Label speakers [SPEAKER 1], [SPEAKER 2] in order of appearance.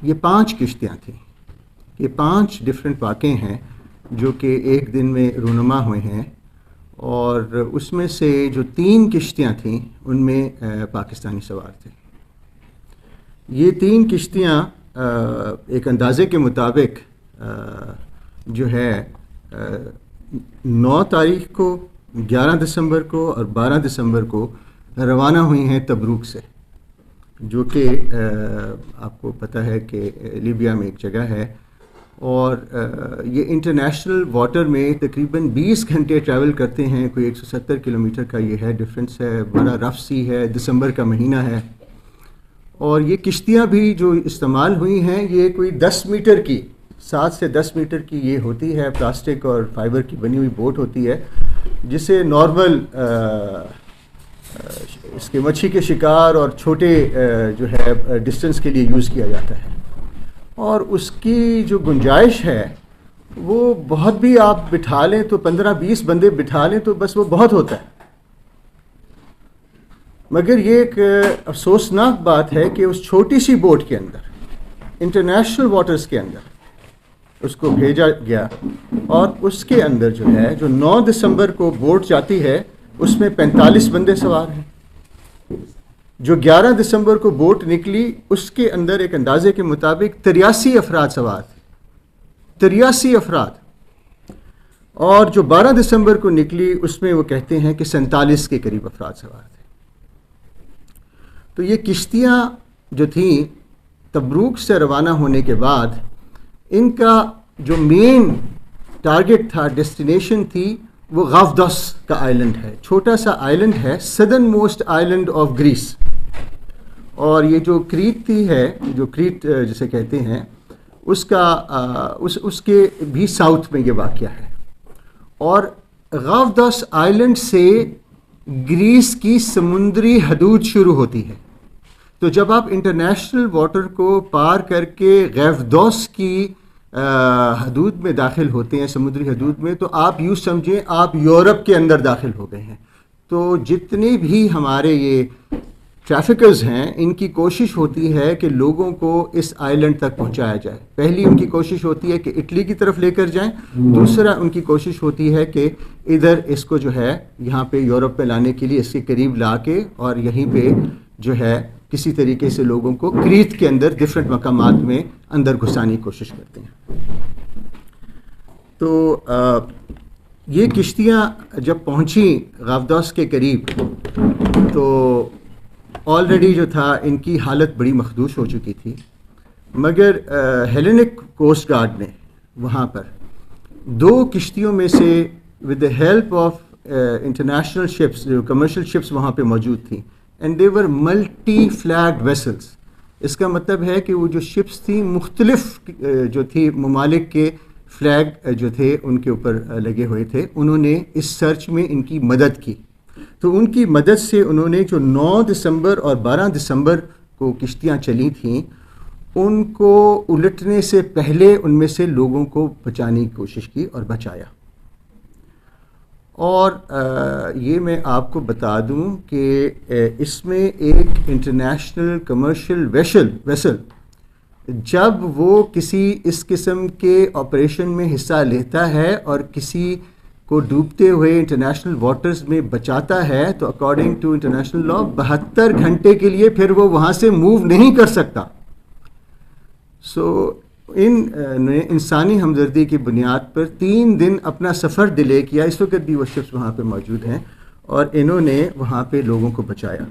[SPEAKER 1] یہ 5 کشتیاں تھیں. یہ 5 ڈفرینٹ واقعے ہیں جو کہ ایک دن میں رونما ہوئے ہیں, اور اس میں سے جو 3 کشتیاں تھیں ان میں پاکستانی سوار تھے. یہ 3 کشتیاں ایک اندازے کے مطابق جو ہے 9 تاریخ کو, 11 دسمبر کو اور 12 دسمبر کو روانہ ہوئی ہیں تبروک سے, جو کہ آپ کو پتہ ہے کہ لیبیا میں ایک جگہ ہے, اور یہ انٹرنیشنل واٹر میں تقریباً 20 گھنٹے ٹریول کرتے ہیں. کوئی 170 کلومیٹر کا یہ ہے ڈفرینس ہے. بڑا رف سی ہے, دسمبر کا مہینہ ہے. اور یہ کشتیاں بھی جو استعمال ہوئی ہیں یہ کوئی 10 میٹر کی, 7 سے 10 میٹر کی یہ ہوتی ہے, پلاسٹک اور فائبر کی بنی ہوئی بوٹ ہوتی ہے, جسے نارمل اس کے مچھی کے شکار اور چھوٹے جو ہے ڈسٹنس کے لیے یوز کیا جاتا ہے. اور اس کی جو گنجائش ہے وہ بہت بھی آپ بٹھا لیں تو 15-20 بندے بٹھا لیں تو بس وہ بہت ہوتا ہے. مگر یہ ایک افسوسناک بات ہے کہ اس چھوٹی سی بوٹ کے اندر, انٹرنیشنل واٹرز کے اندر اس کو بھیجا گیا, اور اس کے اندر جو ہے جو 9 دسمبر کو بوٹ جاتی ہے اس میں 45 بندے سوار ہیں. جو 11 دسمبر کو بوٹ نکلی اس کے اندر ایک اندازے کے مطابق 83 افراد سوار تھے, 83 افراد. اور جو 12 دسمبر کو نکلی اس میں وہ کہتے ہیں کہ 47 کے قریب افراد سوار تھے. تو یہ کشتیاں جو تھیں تبروک سے روانہ ہونے کے بعد, ان کا جو مین ٹارگٹ تھا, ڈیسٹینیشن تھی, وہ غافدوس کا آئلینڈ ہے. چھوٹا سا آئلینڈ ہے, southern most island of Greece. اور یہ جو کریٹ تھی ہے, جو کریٹ جسے کہتے ہیں, اس کا اس کے بھی ساؤتھ میں یہ واقعہ ہے. اور غافدوس آئلینڈ سے گریس کی سمندری حدود شروع ہوتی ہے. تو جب آپ انٹرنیشنل واٹر کو پار کر کے غافدوس کی حدود میں داخل ہوتے ہیں, سمندری حدود میں, تو آپ یوں سمجھیں آپ یورپ کے اندر داخل ہو گئے ہیں. تو جتنے بھی ہمارے یہ ٹریفکرز ہیں ان کی کوشش ہوتی ہے کہ لوگوں کو اس آئلینڈ تک پہنچایا جائے. پہلی ان کی کوشش ہوتی ہے کہ اٹلی کی طرف لے کر جائیں, دوسرا ان کی کوشش ہوتی ہے کہ ادھر اس کو جو ہے یہاں پہ یورپ میں لانے کے لیے اس کے قریب لا کے اور یہیں پہ جو ہے کسی طریقے سے لوگوں کو کریت کے اندر ڈفرینٹ مقامات میں اندر گھسانے کی کوشش کرتے ہیں. تو یہ کشتیاں جب پہنچیں غافدوس کے قریب تو آلریڈی جو تھا ان کی حالت بڑی مخدوش ہو چکی تھی. مگر ہیلینک کوسٹ گارڈ نے وہاں پر 2 کشتیوں میں سے with the help of international ships, جو کمرشل شپس وہاں پہ موجود تھیں, and they were multi flagged vessels. اس کا مطلب ہے کہ وہ جو شپس تھیں مختلف جو تھی ممالک کے فلیگ جو تھے ان کے اوپر لگے ہوئے تھے. انہوں نے اس سرچ میں ان کی مدد کی. تو ان کی مدد سے انہوں نے جو 9 دسمبر اور 12 دسمبر کو کشتیاں چلی تھیں ان کو الٹنے سے پہلے ان میں سے لوگوں کو بچانے کی کوشش کی اور بچایا. اور یہ میں آپ کو بتا دوں کہ اس میں ایک انٹرنیشنل کمرشل ویسل جب وہ کسی اس قسم کے آپریشن میں حصہ لیتا ہے اور کسی کو ڈوبتے ہوئے انٹرنیشنل واٹرز میں بچاتا ہے تو اکارڈنگ ٹو انٹرنیشنل لا 72 گھنٹے کے لیے پھر وہ وہاں سے موو نہیں کر سکتا. سو ان نے انسانی ہمدردی کی بنیاد پر 3 دن اپنا سفر ڈیلے کیا. اس وقت بھی وہ شپس وہاں پہ موجود ہیں اور انہوں نے وہاں پہ لوگوں کو بچایا.